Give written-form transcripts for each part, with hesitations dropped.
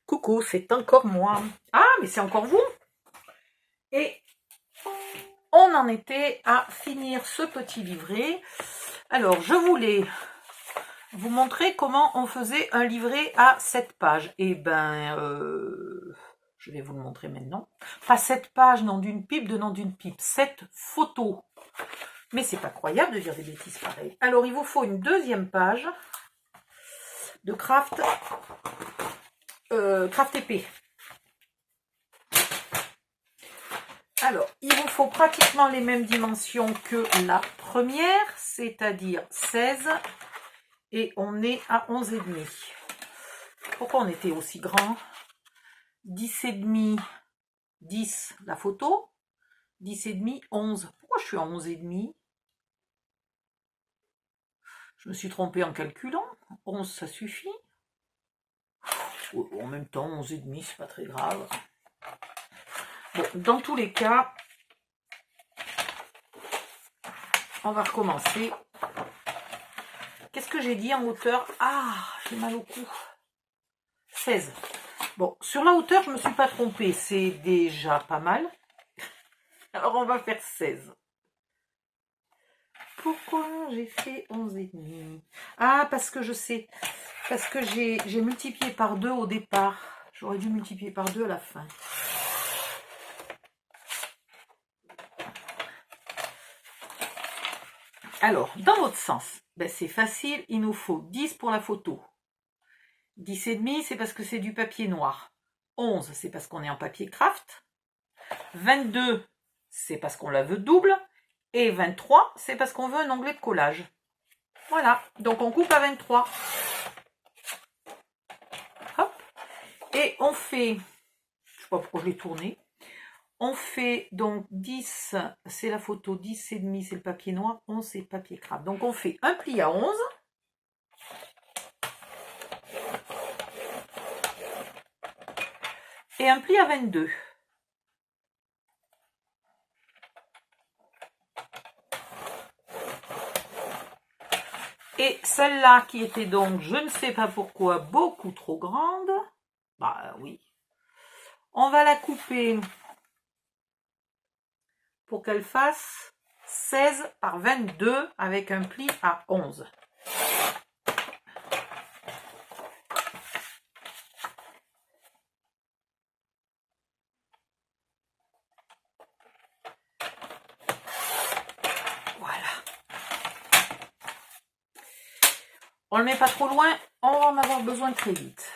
Coucou, c'est encore moi. Ah, mais c'est encore vous. Et on en était à finir ce petit livret. Alors, je voulais vous montrer comment on faisait un livret à 7 pages. Eh ben, je vais vous le montrer maintenant. Pas 7 pages, non d'une pipe, de nom d'une pipe. 7 photos. Mais c'est pas croyable de dire des bêtises pareilles. Alors, il vous faut une deuxième page de craft épée. Alors, il vous faut pratiquement les mêmes dimensions que la première, c'est-à-dire 16, et on est à 11,5. Pourquoi on était aussi grand? 10,5, 10 la photo, 10,5, 11. Pourquoi je suis en 11,5? Je me suis trompée en calculant. 11, ça suffit. En même temps, 11,5, c'est pas très grave. Bon, dans tous les cas, on va recommencer. Qu'est-ce que j'ai dit en hauteur? Ah, j'ai mal au cou. 16. Bon, sur la hauteur, je ne me suis pas trompée. C'est déjà pas mal. Alors, on va faire 16. Pourquoi j'ai fait 11,5? Ah, parce que je sais. Parce que j'ai multiplié par 2 au départ. J'aurais dû multiplier par 2 à la fin. Alors, dans l'autre sens, ben c'est facile. Il nous faut 10 pour la photo. 10,5, c'est parce que c'est du papier noir. 11, c'est parce qu'on est en papier craft. 22, c'est parce qu'on la veut double. Et 23, c'est parce qu'on veut un onglet de collage. Voilà, donc on coupe à 23. Hop. Et on fait, je ne sais pas pourquoi je l'ai tourné. On fait donc 10, c'est la photo, 10,5, c'est le papier noir, 11, c'est le papier craft. Donc on fait un pli à 11. Et un pli à 22. Et celle-là qui était donc, je ne sais pas pourquoi, beaucoup trop grande, bah oui, on va la couper pour qu'elle fasse 16 par 22 avec un pli à 11. Voilà. On ne le met pas trop loin, on va en avoir besoin très vite.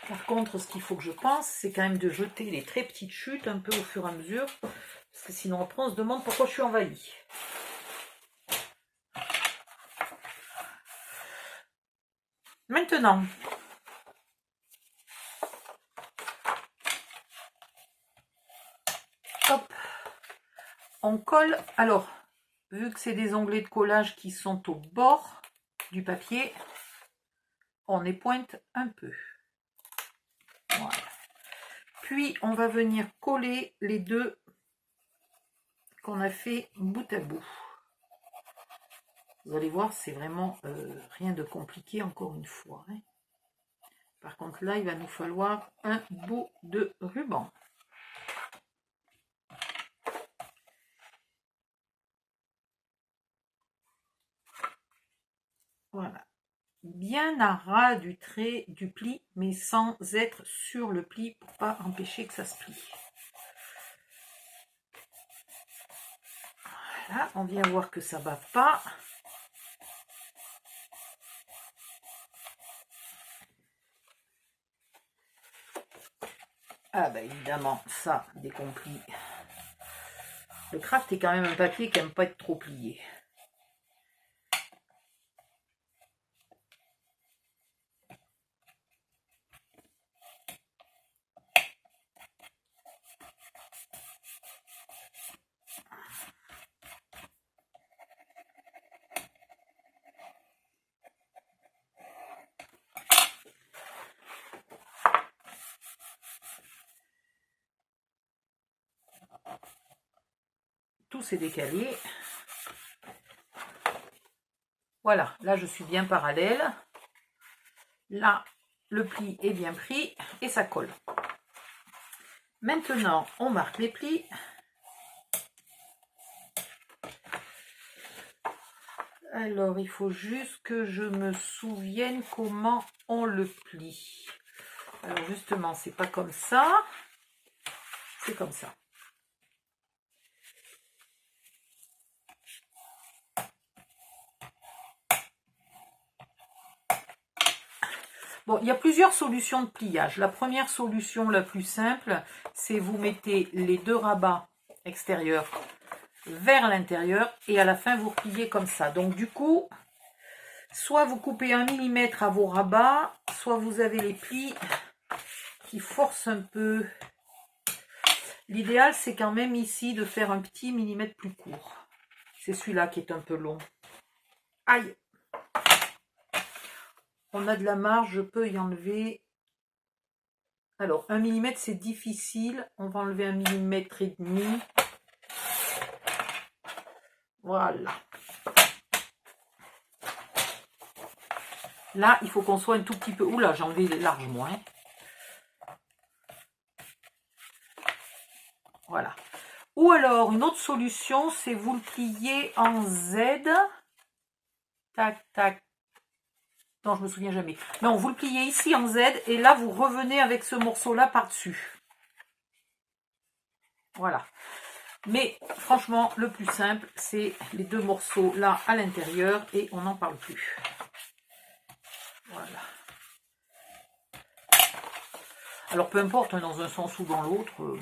Par contre, ce qu'il faut que je pense, c'est quand même de jeter les très petites chutes un peu au fur et à mesure, parce que sinon après on se demande pourquoi je suis envahie. Maintenant, hop, on colle. Alors, vu que c'est des onglets de collage qui sont au bord du papier, on épointe un peu. Voilà. Puis, on va venir coller les deux qu'on a fait bout à bout. Vous allez voir, c'est vraiment rien de compliqué encore une fois. Hein. Par contre, là, il va nous falloir un bout de ruban. Voilà. Bien à ras du trait du pli, mais sans être sur le pli pour pas empêcher que ça se plie. Voilà, on vient voir que ça ne bave pas. Ah bah évidemment, ça décomplie. Le craft est quand même un papier qui n'aime pas être trop plié. Tout s'est décalé. Voilà, là je suis bien parallèle. Là, le pli est bien pris et ça colle. Maintenant, on marque les plis. Alors, il faut juste que je me souvienne comment on le plie. Alors, justement, c'est pas comme ça. C'est comme ça. Bon, il y a plusieurs solutions de pliage. La première solution, la plus simple, c'est vous mettez les deux rabats extérieurs vers l'intérieur et à la fin, vous repliez comme ça. Donc, du coup, soit vous coupez 1 mm à vos rabats, soit vous avez les plis qui forcent un peu. L'idéal, c'est quand même ici de faire un petit millimètre plus court. C'est celui-là qui est un peu long. Aïe! On a de la marge, je peux y enlever. Alors, 1 mm, c'est difficile. On va enlever 1,5 mm. Voilà. Là, il faut qu'on soit un tout petit peu... Oula, j'ai enlevé largement. Hein. Voilà. Ou alors, une autre solution, c'est vous le pliez en Z. Tac, tac. Non, je me souviens jamais. Non, vous le pliez ici en Z et là, vous revenez avec ce morceau-là par-dessus. Voilà. Mais franchement, le plus simple, c'est les deux morceaux là à l'intérieur et on n'en parle plus. Voilà. Alors, peu importe, hein, dans un sens ou dans l'autre,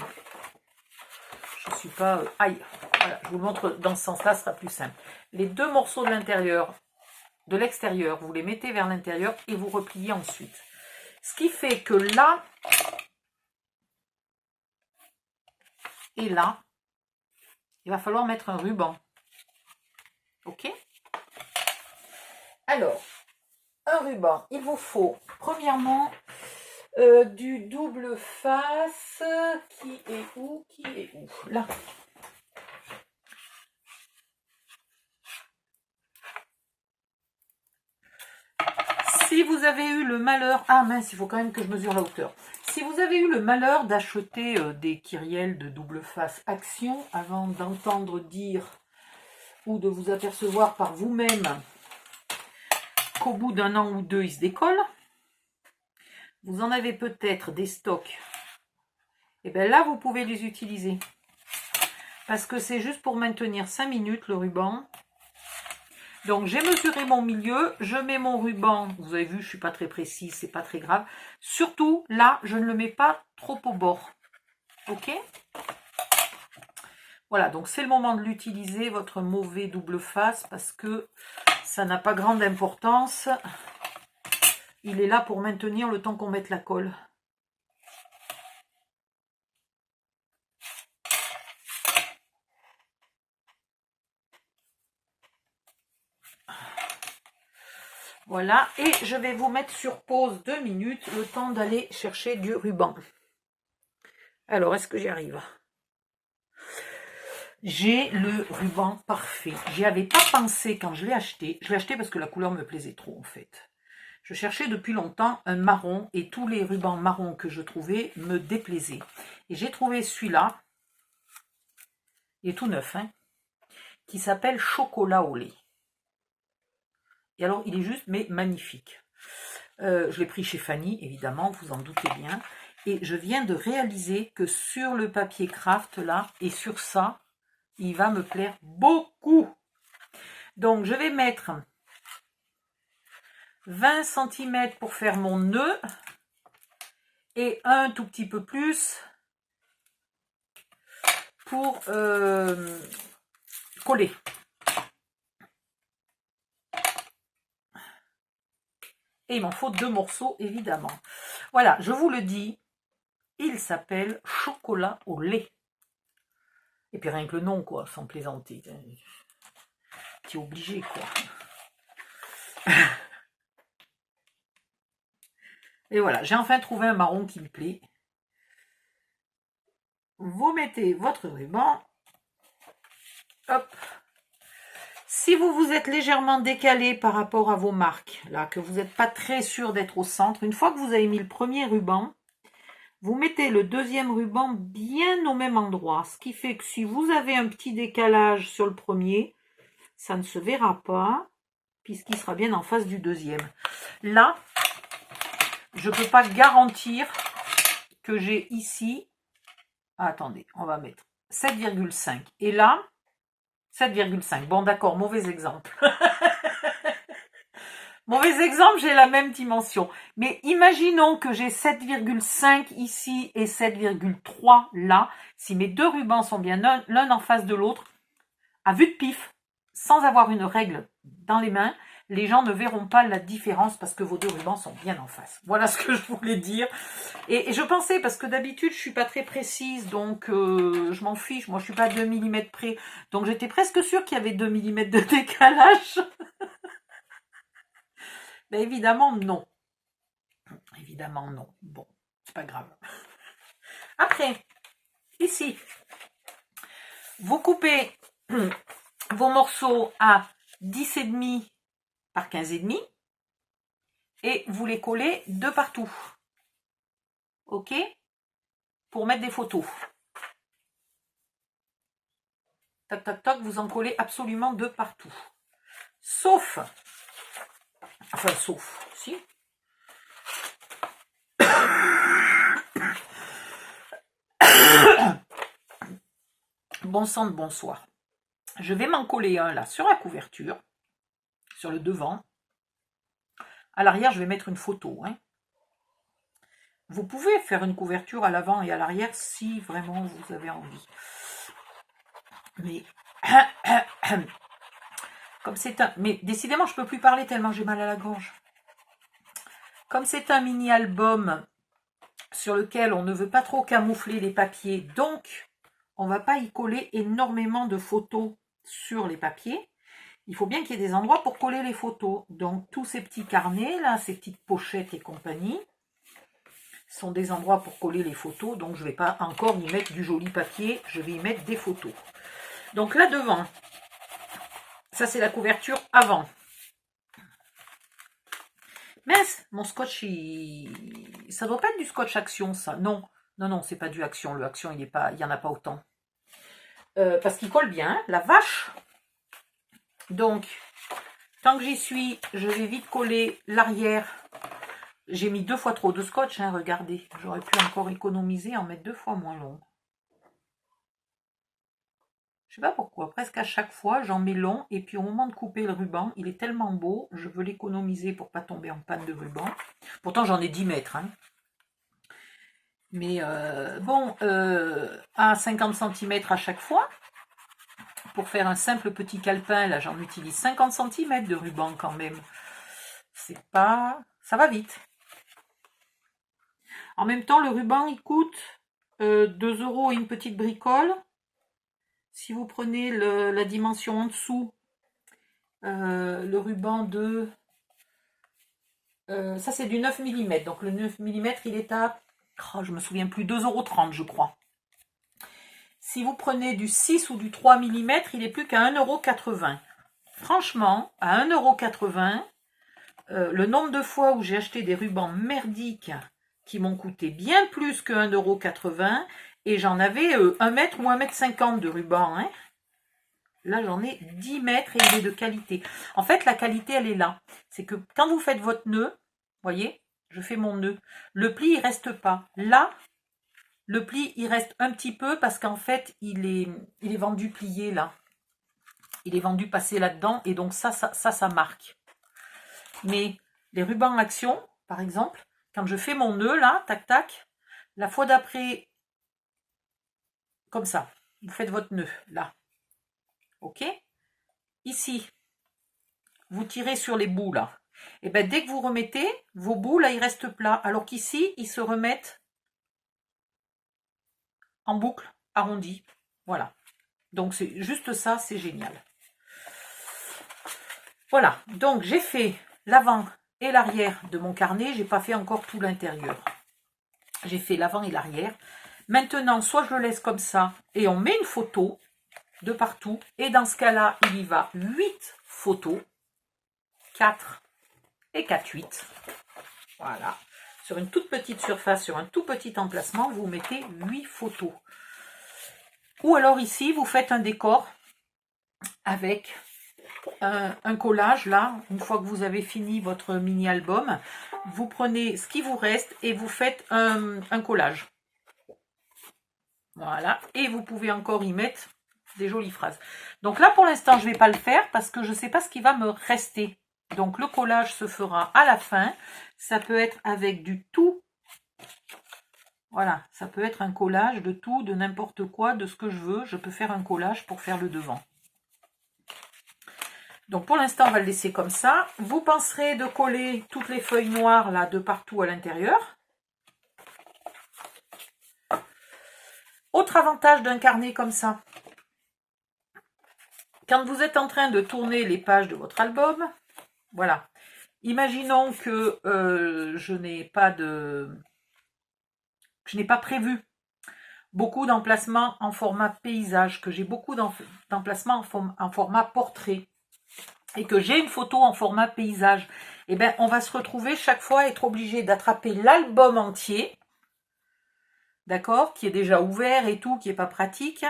je ne suis pas... aïe, voilà, je vous le montre dans ce sens-là, ce sera plus simple. Les deux morceaux de l'intérieur, de l'extérieur, vous les mettez vers l'intérieur et vous repliez ensuite. Ce qui fait que là et là, il va falloir mettre un ruban. Ok? Alors, un ruban, il vous faut premièrement du double face. Qui est où? Qui est où? Là. Si vous avez eu le malheur... Ah mince, il faut quand même que je mesure la hauteur. Si vous avez eu le malheur d'acheter des kyrielles de double face action avant d'entendre dire ou de vous apercevoir par vous-même qu'au bout d'1 an ou 2, ils se décollent, vous en avez peut-être des stocks. Et bien là, vous pouvez les utiliser. Parce que c'est juste pour maintenir 5 minutes le ruban. Donc j'ai mesuré mon milieu, je mets mon ruban, vous avez vu, je ne suis pas très précise, c'est pas très grave. Surtout, là, je ne le mets pas trop au bord. Ok? Voilà, donc c'est le moment de l'utiliser, votre mauvais double face, parce que ça n'a pas grande importance. Il est là pour maintenir le temps qu'on mette la colle. Voilà, et je vais vous mettre sur pause 2 minutes, le temps d'aller chercher du ruban. Alors, est-ce que j'y arrive? J'ai le ruban parfait. J'y avais pas pensé quand je l'ai acheté. Je l'ai acheté parce que la couleur me plaisait trop, en fait. Je cherchais depuis longtemps un marron, et tous les rubans marrons que je trouvais me déplaisaient. Et j'ai trouvé celui-là, il est tout neuf, hein, qui s'appelle Chocolat au lait. Et alors, il est juste, mais magnifique. Je l'ai pris chez Fanny, évidemment, vous en doutez bien. Et je viens de réaliser que sur le papier craft, là, et sur ça, il va me plaire beaucoup. Donc, je vais mettre 20 cm pour faire mon nœud. Et un tout petit peu plus pour coller. Et il m'en faut 2 morceaux, évidemment. Voilà, je vous le dis, il s'appelle Chocolat au lait. Et puis rien que le nom, quoi, sans plaisanter. Tu es obligé, quoi. Et voilà, j'ai enfin trouvé un marron qui me plaît. Vous mettez votre ruban. Hop. Si vous vous êtes légèrement décalé par rapport à vos marques, là, que vous n'êtes pas très sûr d'être au centre, une fois que vous avez mis le premier ruban, vous mettez le deuxième ruban bien au même endroit. Ce qui fait que si vous avez un petit décalage sur le premier, ça ne se verra pas, puisqu'il sera bien en face du deuxième. Là, je ne peux pas garantir que j'ai ici, attendez, on va mettre 7,5. Et là, 7,5. Bon, d'accord, mauvais exemple. Mauvais exemple, j'ai la même dimension. Mais imaginons que j'ai 7,5 ici et 7,3 là. Si mes deux rubans sont bien l'un en face de l'autre, à vue de pif, sans avoir une règle dans les mains, les gens ne verront pas la différence parce que vos deux rubans sont bien en face. Voilà ce que je voulais dire. Et je pensais, parce que d'habitude, je suis pas très précise, donc je m'en fiche. Moi, je suis pas à 2 mm près. Donc, j'étais presque sûre qu'il y avait 2 mm de décalage. Mais évidemment, non. Évidemment, non. Bon, c'est pas grave. Après, ici, vous coupez vos morceaux à 10,5 par 15,5 et vous les collez de partout. Ok? Pour mettre des photos. Tac, tac, tac, vous en collez absolument de partout. Sauf, si. Bon sang de bonsoir. Je vais m'en coller un là sur la couverture, sur le devant. À l'arrière, je vais mettre une photo. Hein. Vous pouvez faire une couverture à l'avant et à l'arrière si vraiment vous avez envie. Mais comme c'est un... Mais décidément, je ne peux plus parler tellement j'ai mal à la gorge. Comme c'est un mini-album sur lequel on ne veut pas trop camoufler les papiers, donc on ne va pas y coller énormément de photos sur les papiers. Il faut bien qu'il y ait des endroits pour coller les photos. Donc tous ces petits carnets, là, ces petites pochettes et compagnie, sont des endroits pour coller les photos. Donc je ne vais pas encore y mettre du joli papier, je vais y mettre des photos. Donc là devant, ça c'est la couverture avant. Mince, mon scotch, ça doit pas être du scotch Action, ça. Non, non, non, c'est pas du Action. Le Action, il y en a pas autant. Parce qu'il colle bien, la vache. Donc, tant que j'y suis, je vais vite coller l'arrière. J'ai mis 2 fois trop de scotch, hein, regardez. J'aurais pu encore économiser, en mettre 2 fois moins long. Je sais pas pourquoi, presque à chaque fois, j'en mets long. Et puis au moment de couper le ruban, il est tellement beau, je veux l'économiser pour pas tomber en panne de ruban. Pourtant, j'en ai 10 mètres. Hein. Mais bon, à 50 cm à chaque fois. Pour faire un simple petit calepin, là, j'en utilise 50 cm de ruban quand même. C'est pas... Ça va vite. En même temps, le ruban, il coûte 2 € et une petite bricole. Si vous prenez la dimension en dessous, le ruban de... ça, c'est du 9 mm. Donc, le 9 mm, il est à... Oh, je me souviens plus, 2,30 € je crois. Si vous prenez du 6 ou du 3 mm, il est plus qu'à 1,80 €. Franchement, à 1,80 €, le nombre de fois où j'ai acheté des rubans merdiques qui m'ont coûté bien plus que 1,80 € et j'en avais 1 mètre ou 1,50 m de ruban. Hein. Là, j'en ai 10 mètres et il est de qualité. En fait, la qualité, elle est là. C'est que quand vous faites votre nœud, voyez, je fais mon nœud, le pli, il reste pas. Là, le pli, il reste un petit peu parce qu'en fait, il est vendu plié là. Il est vendu passé là-dedans et donc ça marque. Mais les rubans Action, par exemple, quand je fais mon nœud là, tac tac, la fois d'après, comme ça, vous faites votre nœud là. Ok? Ici, vous tirez sur les bouts là. Et bien dès que vous remettez, vos bouts là, ils restent plats. Alors qu'ici, ils se remettent en boucle, arrondi. Voilà. Donc c'est juste ça, c'est génial. Voilà, donc j'ai fait l'avant et l'arrière de mon carnet. J'ai pas fait encore tout l'intérieur. J'ai fait l'avant et l'arrière. Maintenant, soit je le laisse comme ça et on met une photo de partout. Et dans ce cas-là, il y va 8 photos. 4 et 4, 8. Voilà. Sur une toute petite surface, sur un tout petit emplacement, vous mettez 8 photos. Ou alors ici, vous faites un décor avec un collage. Là, une fois que vous avez fini votre mini-album, vous prenez ce qui vous reste et vous faites un collage. Voilà. Et vous pouvez encore y mettre des jolies phrases. Donc là, pour l'instant, je ne vais pas le faire parce que je ne sais pas ce qui va me rester. Donc le collage se fera à la fin. Ça peut être avec du tout. Voilà, ça peut être un collage de tout, de n'importe quoi, de ce que je veux. Je peux faire un collage pour faire le devant. Donc pour l'instant, on va le laisser comme ça. Vous penserez de coller toutes les feuilles noires là de partout à l'intérieur. Autre avantage d'un carnet comme ça. Quand vous êtes en train de tourner les pages de votre album, voilà. Imaginons que je n'ai pas prévu beaucoup d'emplacements en format paysage, que j'ai beaucoup d'emplacements en format portrait et que j'ai une photo en format paysage, et bien on va se retrouver chaque fois à être obligé d'attraper l'album entier, d'accord, qui est déjà ouvert et tout, qui n'est pas pratique,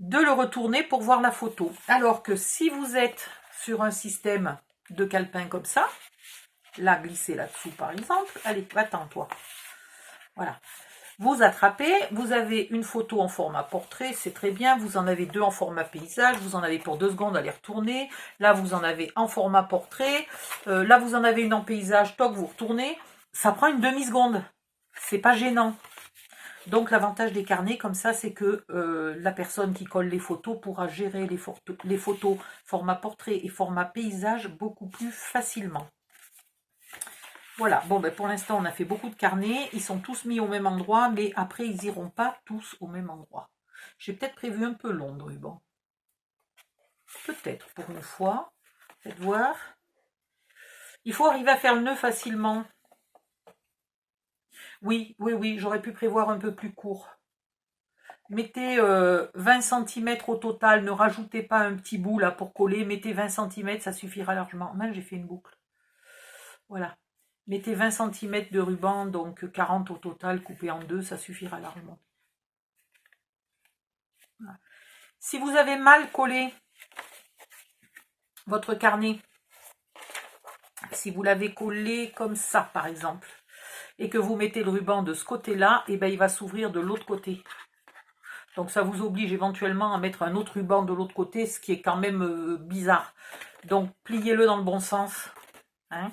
de le retourner pour voir la photo. Alors que si vous êtes sur un système de calepin comme ça, là, glissez là-dessous par exemple, allez, va-t'en toi, voilà. Vous attrapez, vous avez une photo en format portrait, c'est très bien, vous en avez 2 en format paysage, vous en avez pour 2 secondes à les retourner, là vous en avez en format portrait, là vous en avez une en paysage, toc, vous retournez, ça prend une demi-seconde, c'est pas gênant. Donc l'avantage des carnets comme ça, c'est que la personne qui colle les photos pourra gérer les photos format portrait et format paysage beaucoup plus facilement. Voilà, bon ben pour l'instant on a fait beaucoup de carnets, ils sont tous mis au même endroit, mais après ils n'iront pas tous au même endroit. J'ai peut-être prévu un peu long de ruban. Peut-être pour une fois, faites voir. Il faut arriver à faire le nœud facilement. Oui, j'aurais pu prévoir un peu plus court. Mettez 20 cm au total, ne rajoutez pas un petit bout là pour coller, mettez 20 cm, ça suffira largement. Même j'ai fait une boucle. Voilà. Mettez 20 cm de ruban, donc 40 au total, coupé en 2, ça suffira largement. Voilà. Si vous avez mal collé votre carnet, si vous l'avez collé comme ça par exemple, et que vous mettez le ruban de ce côté-là, et ben il va s'ouvrir de l'autre côté. Donc ça vous oblige éventuellement à mettre un autre ruban de l'autre côté, ce qui est quand même bizarre. Donc pliez-le dans le bon sens. Hein,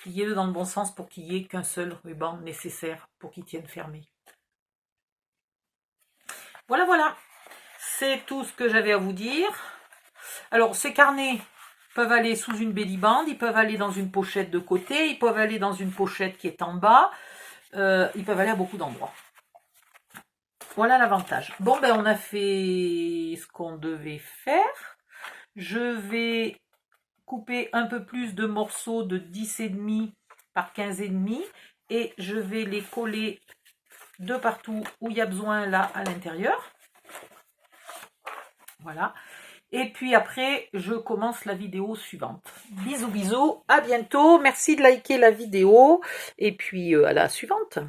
pliez-le dans le bon sens pour qu'il n'y ait qu'un seul ruban nécessaire pour qu'il tienne fermé. Voilà. C'est tout ce que j'avais à vous dire. Alors ces carnets peuvent aller sous une bellyband, ils peuvent aller dans une pochette de côté, ils peuvent aller dans une pochette qui est en bas. Ils peuvent aller à beaucoup d'endroits. Voilà l'avantage. Bon, ben on a fait ce qu'on devait faire. Je vais couper un peu plus de morceaux de 10,5 par 15,5 et je vais les coller de partout où il y a besoin là à l'intérieur. Voilà. Et puis après, je commence la vidéo suivante. Bisous, à bientôt. Merci de liker la vidéo et puis à la suivante.